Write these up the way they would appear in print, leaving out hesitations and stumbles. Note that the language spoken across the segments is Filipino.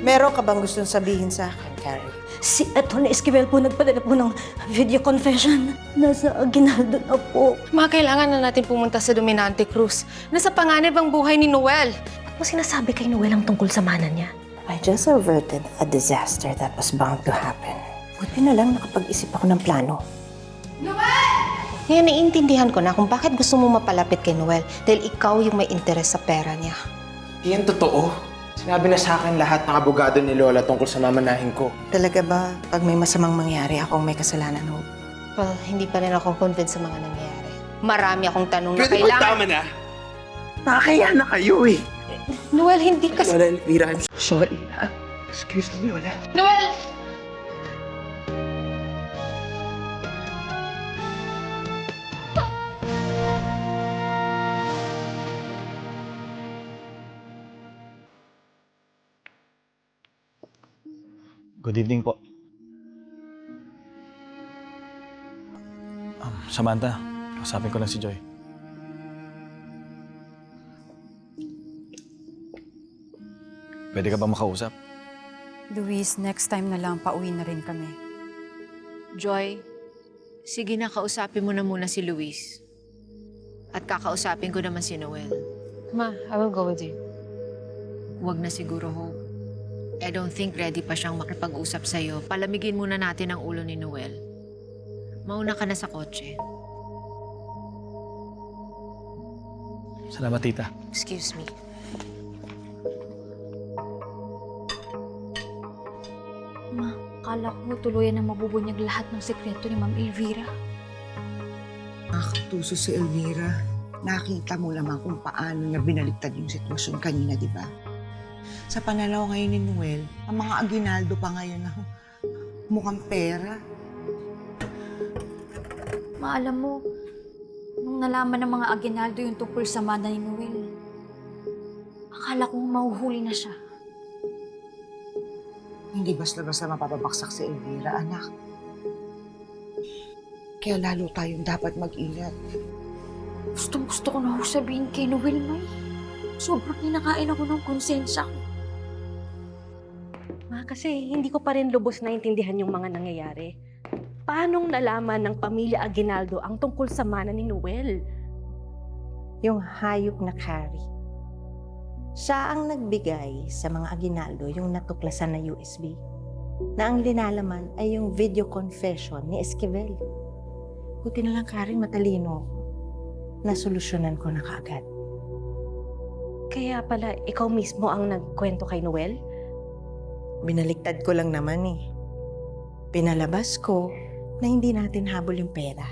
Meron ka bang gustong sabihin sa akin, Carrie? Si Atty. Esquivel po nagpadala po ng video confession. Nasa Aguinaldo na po. Kailangan na natin pumunta sa Dominante Cruz. Nasa panganib ang buhay ni Noel. Ano sinasabi kay Noel ang tungkol sa mana niya? I just averted a disaster that was bound to happen. Buti na lang nakapag-isip ako ng plano. Ngayon, naiintindihan ko na kung bakit gusto mo mapalapit kay Noel dahil ikaw yung may interes sa pera niya. Di yan totoo. Sinabi na sa akin lahat ng abogado ni Lola tungkol sa mamanahin ko. Talaga ba, pag may masamang mangyari, akong may kasalanan, Hope? Well, hindi pa rin ako convinced sa mga nangyayari. Marami akong tanong na Pwede kailangan... tama na? Nakakaya na kayo eh. Noel, hindi kasi... Lola Elvira, I'm sorry ha. Excuse me, Lola. Noel! Good evening po. Samantha, kasapin ko lang si Joy. Pwede ka ba makausap? Luis, next time na lang, pauwi na rin kami. Joy, sige na, kausapin mo na muna si Luis. At kakausapin ko naman si Noel. Ma, I will go with you. Huwag na siguro, Hope. I don't think ready pa siyang makipag-usap sa'yo. Palamigin muna natin ang ulo ni Noel. Mauna ka na sa kotse. Salamat, tita. Excuse me. Ma, akala ko tuluyan na mabubunyag lahat ng sekreto ni Ma'am Elvira. Nakakatuso si Elvira. Nakita mo naman kung paano niya binaliktad yung sitwasyon kanina, di ba? Sa pananaw ngayon ni Noel, ang mga Aguinaldo pa ngayon na mukhang pera. Maalam mo, nung nalaman ng mga Aguinaldo yung tungkol sa mana ni Noel, akala kong mahuhuli na siya. Hindi basta-basta mapapabaksak si Elvira, anak. Kaya lalo tayong dapat mag-ingat. Gustong-gusto ko na ho sabihin kay Noel, May. Sobrang kinakain ako ng konsensya ko. Ma, kasi hindi ko pa rin lubos naintindihan yung mga nangyayari. Paanong nalaman ng pamilya Aguinaldo ang tungkol sa mana ni Noel? Yung hayop na Carrie. Siya ang nagbigay sa mga Aguinaldo yung natuklasan na USB. Na ang linalaman ay yung video confession ni Esquivel. Buti na lang, Carrie, matalino ako. Nasolusyonan ko na kaagad. Kaya pala, ikaw mismo ang nagkwento kay Noel? Binaliktad ko lang naman eh. Pinalabas ko na hindi natin habol yung pera.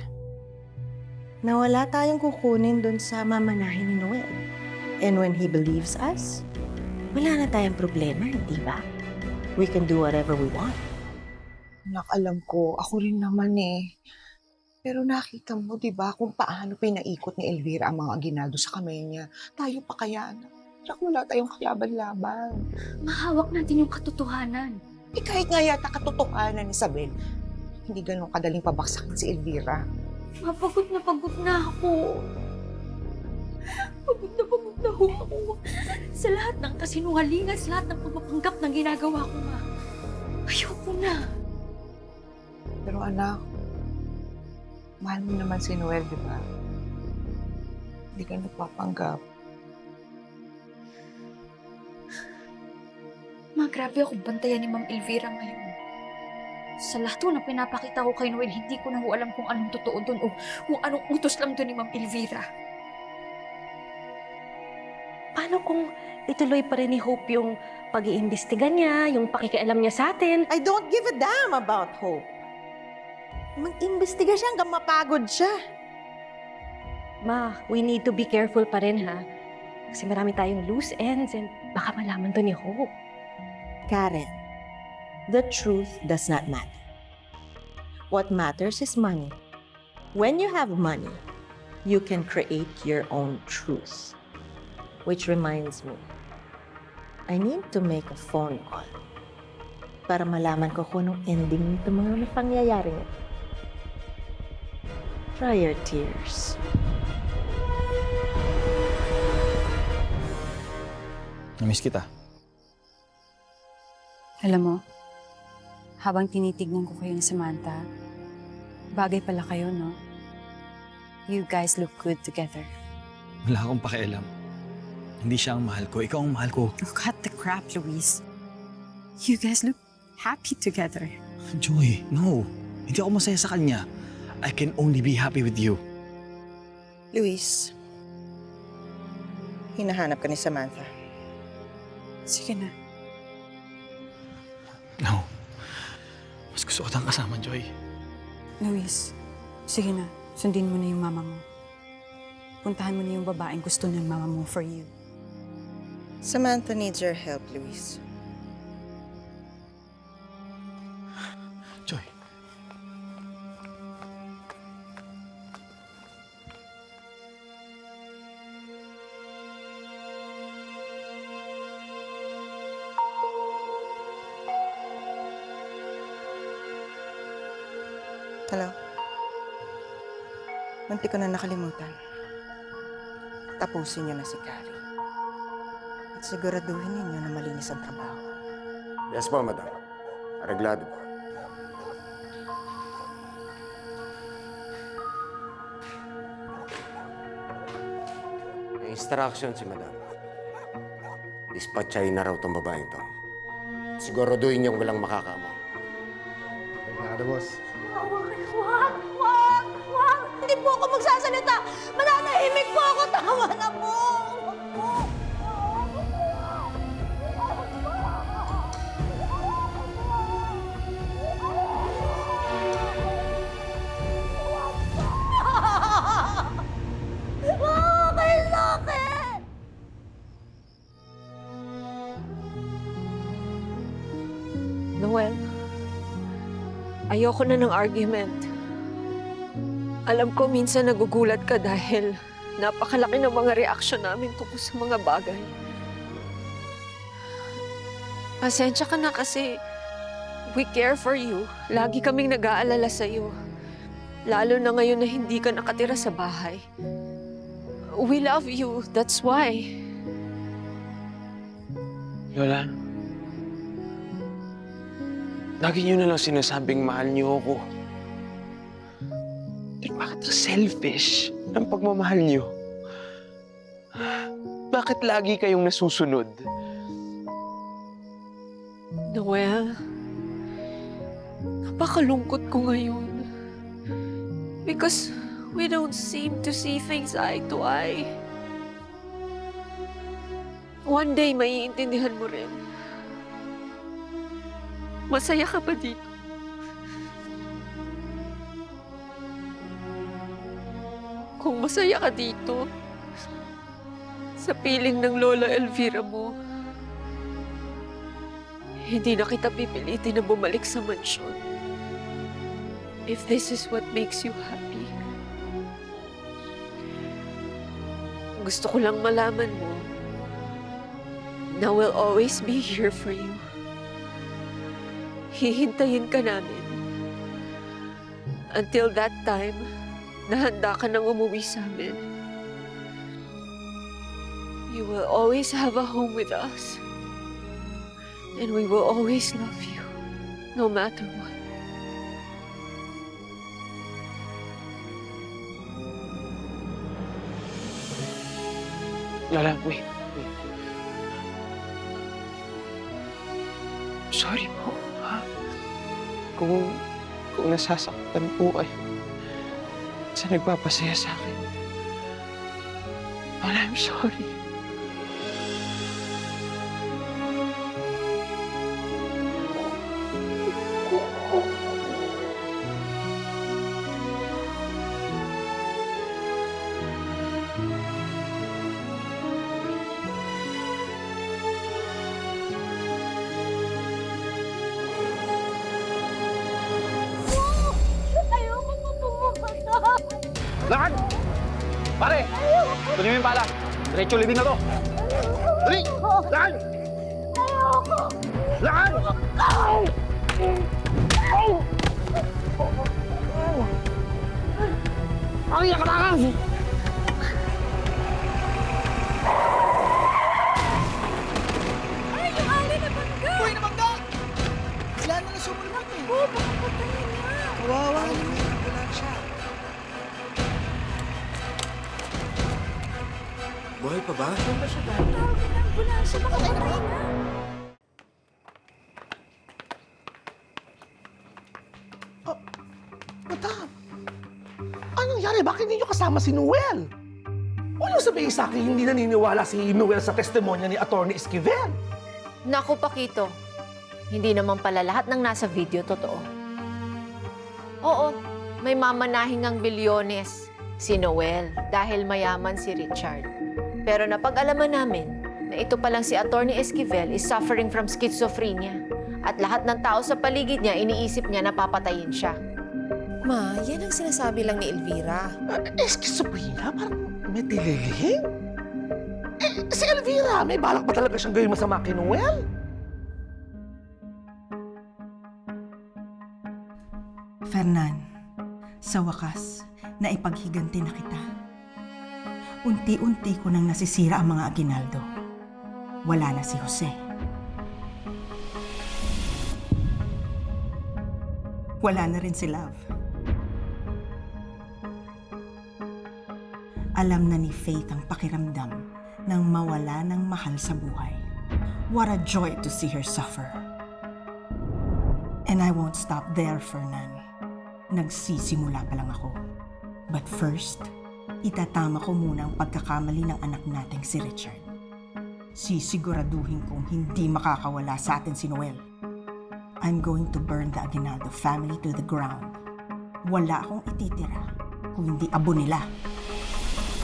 Na wala tayong kukunin dun sa mamanahin ni Noel. And when he believes us, wala na tayong problema, di ba? We can do whatever we want. Anak, alam ko, ako rin naman eh. Pero nakita mo, di ba, kung paano pinaikot ni Elvira ang mga Aguinaldo sa kamay niya. Tayo pa kaya na. Tsaka wala tayong kalaban-laban. Mahawak natin yung katotohanan. Eh kahit nga yata katotohanan, Isabel, hindi ganun kadaling pabaksakin si Elvira. Mapagod na ako. Pagod na ho ako. Sa lahat ng kasinungalingan, sa lahat ng pagpapanggap na ginagawa ko, ma. Ayoko na. Pero anak, mahal mo naman si Noel, di ba? Hindi ka nagpapanggap. Ma, grabe akong bantayan ni Ma'am Elvira ngayon. Sa lahat na pinapakita ko kay Noel, hindi ko na ho alam kung anong totoo doon o kung anong utos lang doon ni Ma'am Elvira. Paano kung ituloy pa rin ni Hope yung pag-iimbestiga niya, yung pakikialam niya sa atin? I don't give a damn about Hope. Mag-imbestiga siya hanggang mapagod siya. Ma, we need to be careful pa rin, ha? Kasi marami tayong loose ends and baka malaman to ni Hope. Karen, the truth does not matter. What matters is money. When you have money, you can create your own truth. Which reminds me, I need to make a phone call para malaman ko kung anong ending nito mga pangyayari nito. Dry your tears. Namiss kita. Alam mo, habang tinitignan ko kayo ni Samantha, bagay pala kayo, no? You guys look good together. Wala akong pakialam. Hindi siya ang mahal ko. Ikaw ang mahal ko. Oh, cut the crap, Luis. You guys look happy together. Joy, no. Hindi ako masaya sa kanya. I can only be happy with you. Luis, hinahanap ka ni Samantha. Sige na. No. Mas gusto ko tang kasama, Joy. Luis, sige na. Sundin mo na yung mama mo. Puntahan mo na yung babaeng gusto ng mama mo for you. Samantha needs your help, Luis. Joy. Hello? Munti ko na nakalimutan. Tapusin niyo na si Carrie. At siguraduhin ninyo na malinis ang trabaho. Yes po, madam. Areglado po. May instruction si madam. Dispatchahin na raw tong babaeng to. Siguraduhin niyong walang makakaamoy. Areglado, boss. Hindi po ako magsasalita! Mananahimik po ako! Tama na po! May sakit! Noel, ayoko na ng argument. Alam ko minsan nagugulat ka dahil napakalaki ng mga reaksyon namin tungkol sa mga bagay. Pasensya ka na kasi we care for you. Lagi kaming nag-aalala sa'yo. Lalo na ngayon na hindi ka nakatira sa bahay. We love you, that's why. Lola, lagi niyo na lang sinasabing mahal niyo ako. Pero bakit ang selfish ng pagmamahal niyo? Bakit lagi kayong nasusunod? Noel, napakalungkot ko ngayon. Because we don't seem to see things eye to eye. One day, maiintindihan mo rin. Masaya ka ba dito? Kung masaya ka dito, sa piling ng Lola Elvira mo, hindi na kita pipilitin na bumalik sa mansyon. If this is what makes you happy. Gusto ko lang malaman mo na we'll always be here for you. Hihintayin ka namin. Until that time, nahanda ka nang umuwi sa amin. You will always have a home with us. And we will always love you, no matter what. Lola, wait. Sorry po, ha? Kung nasasaktan po kayo sa nagpapasaya sa akin. Lola, I'm sorry. Ayoko po pumunta! Lakad! Pare! Tuloy mo yung pala. Diretso libing na to. Dali! Lakad! Ayoko! Lakad! Ang yakatakas! Ay, yung ali na bangga! Uy, na bangga! Buhay pa ba? Madam, anong nangyari? Bakit hindi nyo kasama si Noel? Ano sabihin sa akin hindi naniniwala si Noel sa testimonya ni Atty. Esquivel? Naku, Pakito. Hindi naman pala lahat ng nasa video totoo. Oo, may mamanahing ang bilyones si Noel dahil mayaman si Richard. Pero napag-alaman namin na ito palang si Atty. Esquivel is suffering from schizophrenia. At lahat ng tao sa paligid niya, iniisip niya na papatayin siya. Ma, yan ang sinasabi lang ni Elvira. Schizophrenia? Parang may tililihim? Si Elvira, may balak ba talaga siyang gawin masama kay Noel? Fernan, sa wakas, naipaghiganti na kita. Unti-unti ko nang nasisira ang mga Aguinaldo. Wala na si Jose. Wala na rin si Love. Alam na ni Faith ang pakiramdam ng mawala ng mahal sa buhay. What a joy to see her suffer. And I won't stop there, Fernan. Nagsisimula pa lang ako. But first, itatama ko muna ang pagkakamali ng anak nating si Richard. Sisiguraduhin kong hindi makakawala sa atin si Noel. I'm going to burn the Aguinaldo family to the ground. Wala akong ititira kung hindi abo nila.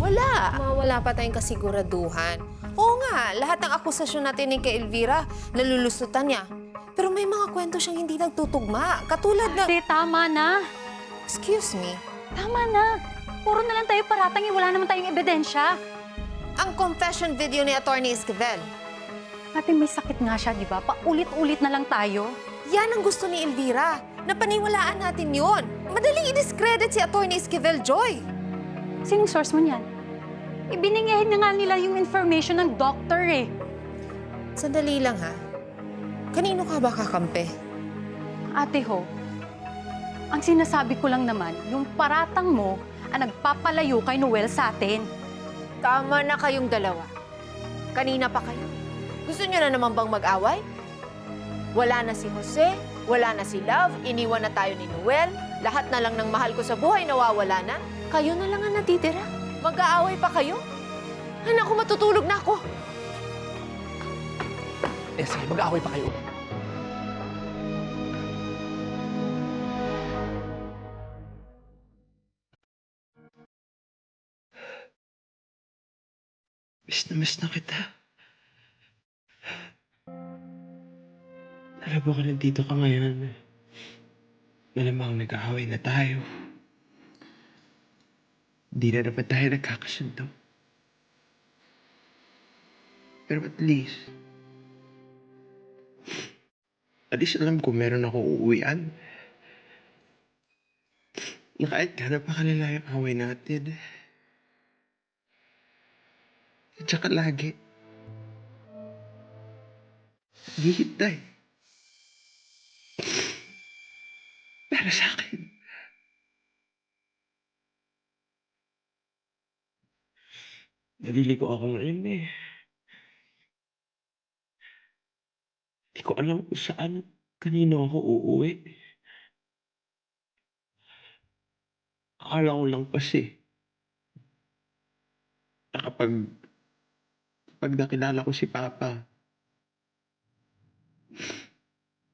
Wala. Wala pa tayong kasiguraduhan. Oo nga, lahat ng akusasyon natin ni kay Elvira, nalulusutan niya. Pero may mga kwento siyang hindi nagtutugma. Katulad na... Ate, tama na. Excuse me? Tama na. Puro na lang tayo paratang wala naman tayong ebidensya. Ang confession video ni Atty. Esquivel. Ate, may sakit nga siya, di ba? Paulit-ulit na lang tayo. Yan ang gusto ni Elvira. Napaniwalaan natin yun. Madaling i-discredit si Atty. Esquivel, Joy. Sinong source mo niyan? Ibinigay na nga nila yung information ng doctor eh. Sandali lang ha. Kanino ka ba kakampi? Ate Ho, ang sinasabi ko lang naman, yung paratang mo ang nagpapalayo kay Noel sa atin. Tama na kayong dalawa. Kanina pa kayo. Gusto niyo na naman bang mag-away? Wala na si Jose, wala na si Love, iniwan na tayo ni Noel, lahat na lang ng mahal ko sa buhay nawawala na. Kayo na lang ang natitira. Mag-aaway pa kayo? Ay, naku, matutulog na ako. Sige, mag-aaway pa kayo. Miss na kita. Alam mo ka nandito ka ngayon. Malamang nag-aaway na tayo. Hindi na naman tayo nagkakasundo. Pero at least alam ko meron akong uuwian. Na kahit gano'n pa kalala yung away natin. At saka lagi, hihintay. Pero sa akin, naliligo ako ngayon eh. Hindi ko alam kung saan, kanino ako uuwi. Akala ko lang kasi na kapag nakilala ko si Papa,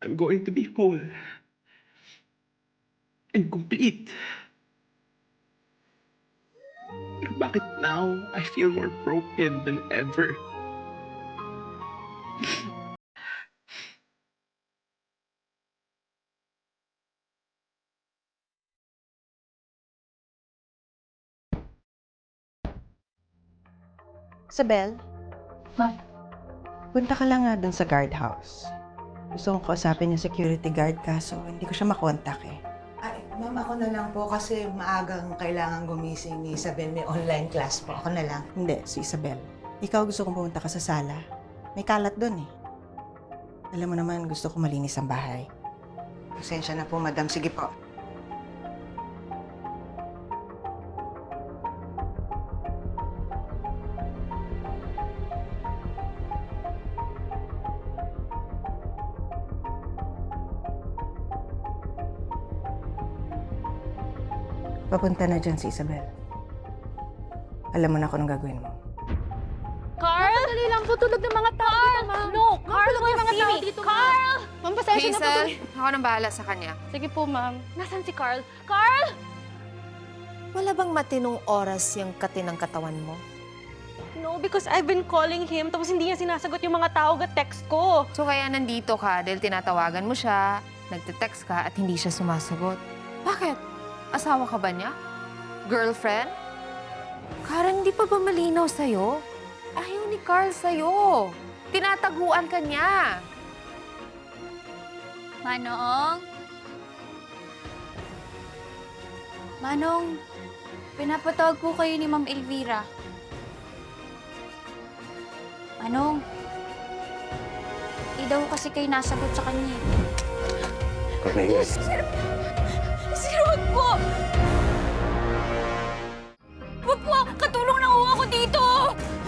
I'm going to be whole and complete. Pero bakit now I feel more broken than ever? Isabel? Ma? Punta ka lang nga dun sa guardhouse. Gusto kong kausapin yung security guard kaso hindi ko siya makontak eh. Ay, ma'am, ako na lang po kasi maagang kailangan gumising ni Isabel. May online class po. Ako na lang. Hindi, si Isabel. Ikaw gusto kong pumunta ka sa sala. May kalat dun eh. Alam mo naman, gusto ko malinis ang bahay. Pasensya na po, madam. Sige po. Papunta na dyan si Isabel. Alam mo na kung anong gagawin mo. Carl! Dali lang po, tulog ng mga tao dito, ma'am. No, Carl, tulog ng mga tao dito, Carl! Ma'am, pasensya na po. Hazel, ako nang bahala sa kanya. Sige po, ma'am. Nasaan si Carl? Carl! Wala bang matinong oras yung katinang katawan mo? No, because I've been calling him tapos hindi niya sinasagot yung mga tao text ko. So kaya nandito ka dahil tinatawagan mo siya, nagte-text ka at hindi siya sumasagot. Bakit? Asawa ka ba niya? Girlfriend? Karen, hindi pa ba malinaw sa'yo? Ayaw ni Carl sa'yo. Tinataguan ka niya. Manong? Manong, pinapatawag po kayo ni Ma'am Elvira. Manong, hindi daw kasi kayo nasagot sa kanya. Cornelius. Sir, wag po! Wag po! Katulong na ako dito!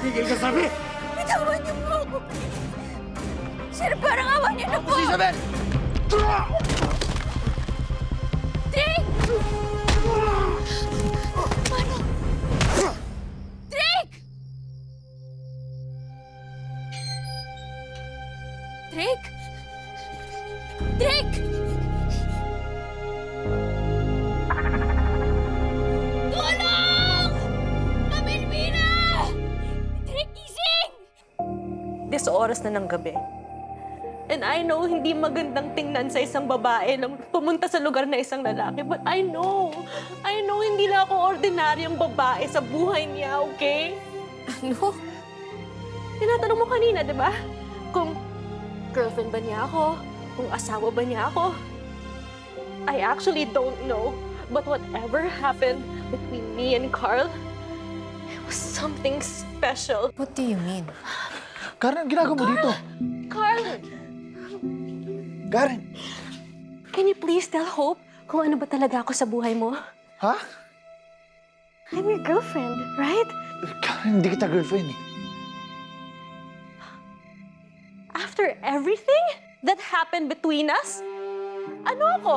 Tigil ka sabi! Bitawan niyo po ako! Sir, parang awan niyo na po! Si Isabel! Drake! Manong! Drake! Drake! Drake! Tulong! Ma'am Elvira! Drake, gising! This oras na ng gabi. And I know hindi magandang tingnan sa isang babae na pumunta sa lugar na isang lalaki. But I know hindi lang ako ordinaryong babae sa buhay niya, okay? Ano? Tinatanong mo kanina, di ba? Kung girlfriend ba niya ako? Kung asawa ba niya ako? I actually don't know. But whatever happened between me and Carl, it was something special. What do you mean? Karen, ang ginagawa mo dito? Carl! Karen! Can you please tell Hope kung ano ba talaga ako sa buhay mo? Ha? I'm your girlfriend, right? Karen, hindi kita girlfriend. After everything that happened between us, ano ako?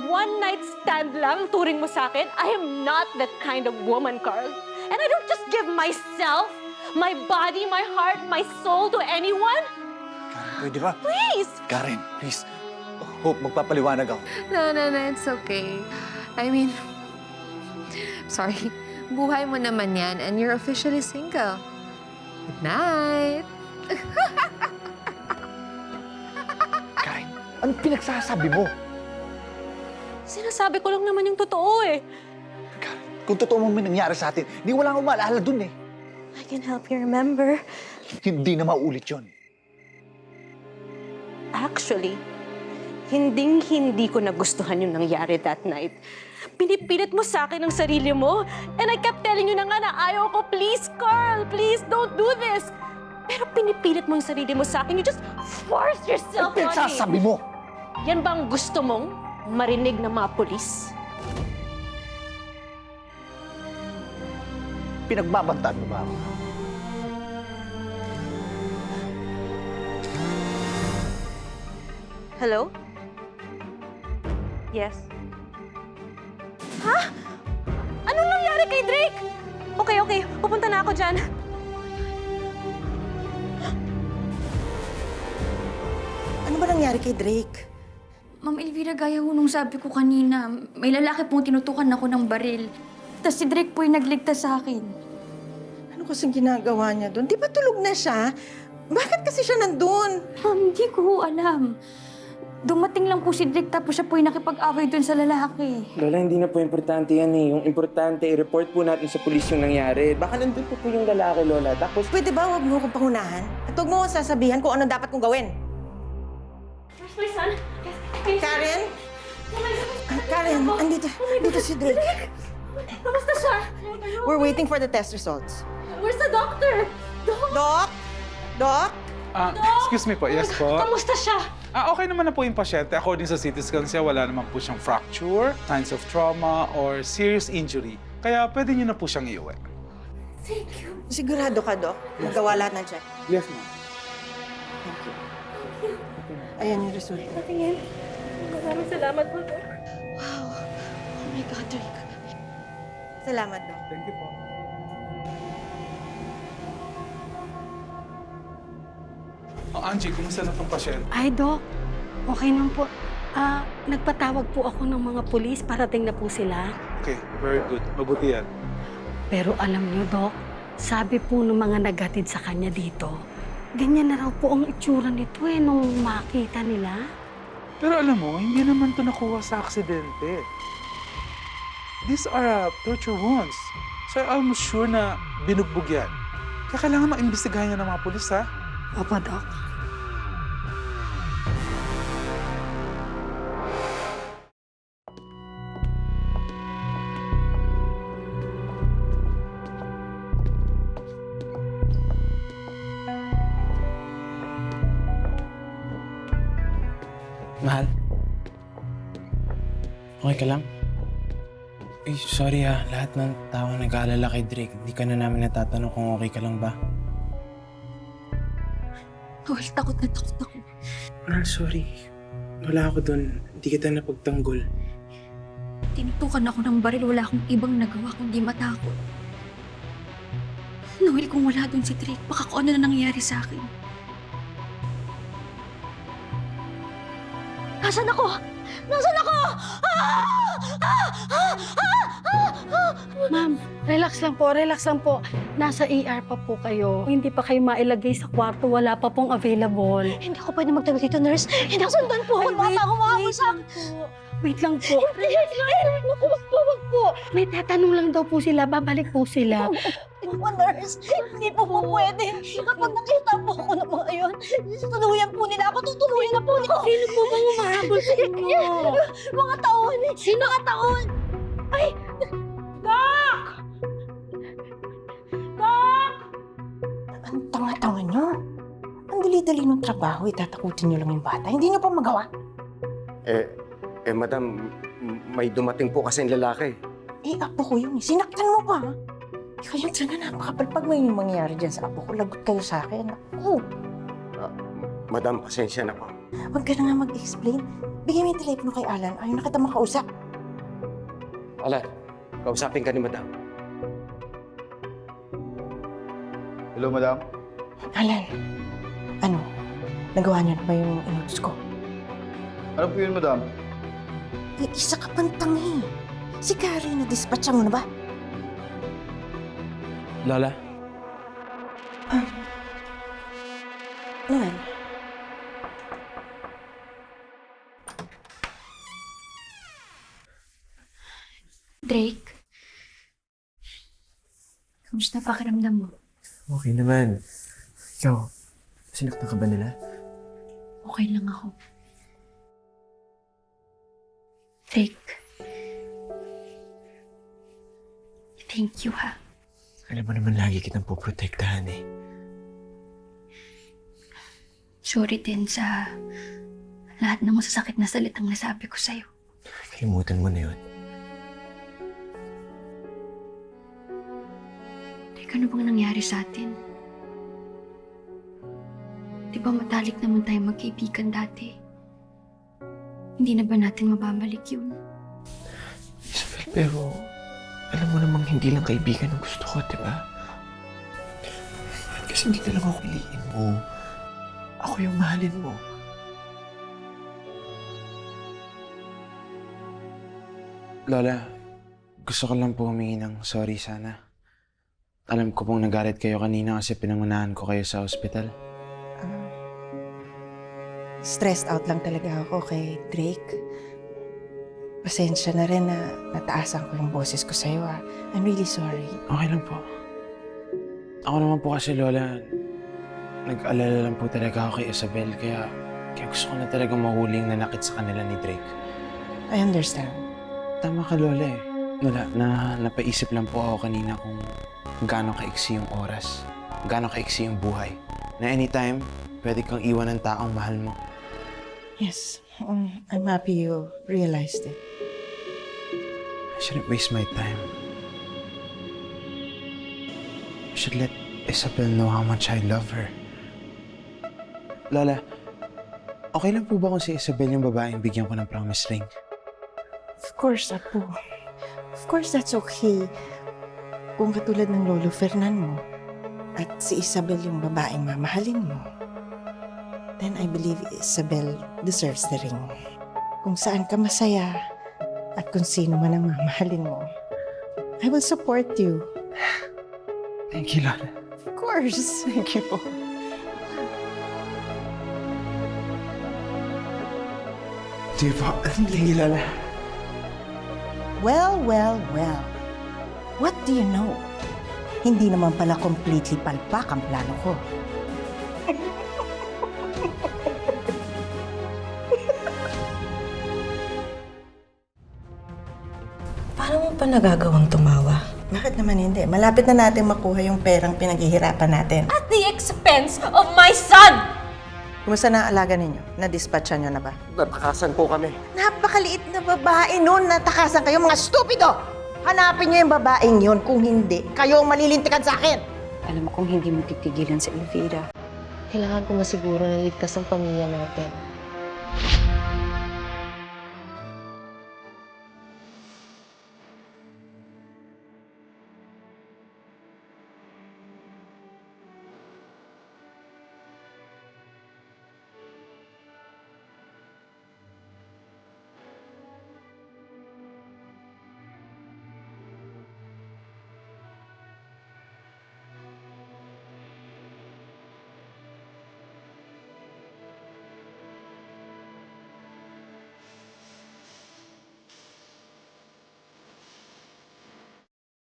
One night stand lang turing mo sa akin? I am not that kind of woman, Carl. And I don't just give myself, my body, my heart, my soul to anyone. Karen, pwede ba? Please! Karen, please. Hope, magpapaliwanag ako. No, it's okay. I mean, sorry. Buhay mo naman yan and you're officially single. Good night. Karen, anong pinagsasabi mo? Sinasabi ko lang naman yung totoo eh. Karen, kung totoo mo may nangyari sa atin, di wala akong maalala dun eh. I can help you remember. Hindi na maulit yun. Actually, hinding-hindi ko nagustuhan yung nangyari that night. Pinipilit mo sa akin ang sarili mo. And I kept telling you na nga na ayaw ko, please, Carl, please, don't do this. Pero pinipilit mo yung sarili mo sa akin. You just force yourself on me. Pinagsasabi mo! Yan ba ang gusto mong marinig ng mga pulis? Pinagbabantaan mo ba ako? Hello? Yes. Ha? Anong nangyari kay Drake? Okay. Pupunta na ako dyan. Ano ba nangyari kay Drake? Ma'am Elvira, gaya ho nung sabi ko kanina, may lalaki pong tinutukan ako ng baril. Tapos si Drake po yung nagligtas sa akin. Ano kasing ginagawa niya doon? Di ba tulog na siya? Bakit kasi siya nandun? Ma'am, hindi ko ho alam. Dumating lang po si Drake tapos siya po yung nakipag-away doon sa lalaki. Lola, hindi na po importante yan eh. Yung importante, i-report po natin sa pulis yung nangyari. Baka nandun po yung lalaki, Lola. Tapos... Pwede ba huwag mo akong pangunahan? At huwag mo akong sasabihan kung ano dapat kong gawin? Where's my son? Karen? Karen, andito si Drake. Kamusta siya? We're waiting for the test results. Where's the doctor? Doc? Doc? Excuse me po. Yes po. Kamusta siya? Okay naman na po yung pasyente. According sa CT scan siya, wala naman po siyang fracture, signs of trauma, or serious injury. Kaya pwede niyo na po siyang iuwi. Thank you. Sigurado ka, Doc? Magawa lahat ng check. Yes, ma'am. Thank you. Ayan yung resulta. Patingin. Maraming salamat po, Doc. Wow. Oh my God, Drake. Salamat, Doc. Thank you po. Angie, kumusta na itong pasyente? Ay, Doc. Okay lang po. Nagpatawag po ako ng mga pulis. Parating na po sila. Okay, very good. Mabuti yan. Pero alam niyo, Doc, sabi po ng mga naghatid sa kanya dito, ganyan na raw po ang itsura nito nung makita nila. Pero alam mo, hindi naman ito nakuha sa aksidente. These are torture wounds. So I'm almost sure na binugbog yan. Kaya kailangan maimbestigahan yan ng mga pulis, ha? Opo, Doc. Mahal? Okay ka lang? Eh, sorry lahat ng tao nag-aalala kay Drake. Hindi ka na namin natatanong kung okay ka lang ba. Noel, takot na takot ako. Mahal, sorry. Wala ako dun. Hindi kita napagtanggol. Tinutukan ako ng baril, wala akong ibang nagawa kundi matakot. Noel, kung wala dun si Drake, baka kung ano na nangyayari sa akin. Nasaan ako? Nasaan ako? Ma'am, relax lang po. Nasa ER pa po kayo. Hindi pa kayo mailagay sa kwarto. Wala pa pong available. Hindi ako pwede magtagal dito, nurse. Hindi ako sundan po. Wala pa ako makakusap. Wait lang po. Naku, wag po. May tatanong lang daw po sila. Babalik po sila. Po, nurse, hindi po pwede. Kapag nakita po ako ng mga yun, tutuluyan po nila ako. Tutuluyan na po nila. Sino po bang umahabol sa inyo? Mga taon. Sino mga taon? Ay! Doc! Doc! Ang tanga-tanga nyo. Ang dali-dali ng trabaho, itatakutin nyo lang yung bata. Hindi nyo pa magawa. Madam, may dumating po kasing lalaki. Eh, apo ko yun. Sinaktan mo pa. Kayo talaga napakapalpag may mangyayari dyan sa apo ko. Lagot kayo sa akin. Ako. Madam, pasensya na po. Huwag ka na nga mag-explain. Bigay mo yung telepono kay Alan. Ayaw na kita makausap. Alan, kausapin ka ni Madam. Hello, madam? Alan, ano? Nagawa niyo na ba yung inutos ko? Ano po yun, madam? Eh, isa ka pang tangi. Si Carrie, na-dispatcha mo na ba? Lola? Noel? Drake? Kamusta pakiramdam mo? Okay naman. Ikaw, sinaktan ka ba nila? Okay lang ako. Drake. Thank you, ha? Alam mo naman lagi kitang poprotektahan eh. Sorry din sa lahat ng masasakit na salitang nasabi ko sa'yo. Kalimutan mo na yun. Drake, ano bang nangyari sa atin? Di ba matalik naman tayo magkaibigan dati? Hindi na ba natin mababalik yun? Isabel, pero alam mo namang hindi lang kaibigan ang gusto ko, di ba? Kasi hindi na lang ako piliin mo. Ako yung mahalin mo. Lola, gusto ko lang po humingi ng sorry sana. Alam ko pong nagalit kayo kanina kasi pinangunahan ko kayo sa ospital. Stressed out lang talaga ako kay Drake. Pasensya na rin na nataasan ko yung boses ko sa'yo, ha. I'm really sorry. Okay lang po. Ako naman po kasi, Lola, nag-alala lang po talaga ako kay Isabel, kaya gusto ko na talaga mahuling nanakit sa kanila ni Drake. I understand. Tama ka, Lola eh. Wala, napaisip lang po ako kanina kung gaano kaiksi yung oras, gaano kaiksi yung buhay. Na anytime, pwede kang iwan ng taong mahal mo. Yes, I'm happy you realized it. I shouldn't waste my time. I should let Isabel know how much I love her. Lola, okay lang po ba kung si Isabel yung babaeng bigyan ko ng promise ring? Of course, Apo. Of course, that's okay. Kung katulad ng Lolo Fernan mo at si Isabel yung babaeng mamahalin mo, then I believe Isabel deserves the ring. Kung saan ka masaya at kung sino man ang mamahalin mo, I will support you. Thank you, Lola. Of course. Thank you po. Sige po. Thank you, Lola. Well, well, well. What do you know? Hindi naman pala completely palpak ang plano ko. Paano mo pa nagagawang tumawa? Bakit naman hindi? Malapit na natin makuha yung perang pinaghihirapan natin. At the expense of my son! Kumusta na ang alaga ninyo? Na-dispatchan nyo na ba? Natakasan po kami. Napakaliit na babae nun. Natakasan kayo, mga stupido! Hanapin nyo yung babaeng yun. Kung hindi, kayo ang malilintikan sa akin! Alam mo kung hindi mo titigilan sa Elvira, Kailangan ko masiguro na ligtas ang pamilya natin.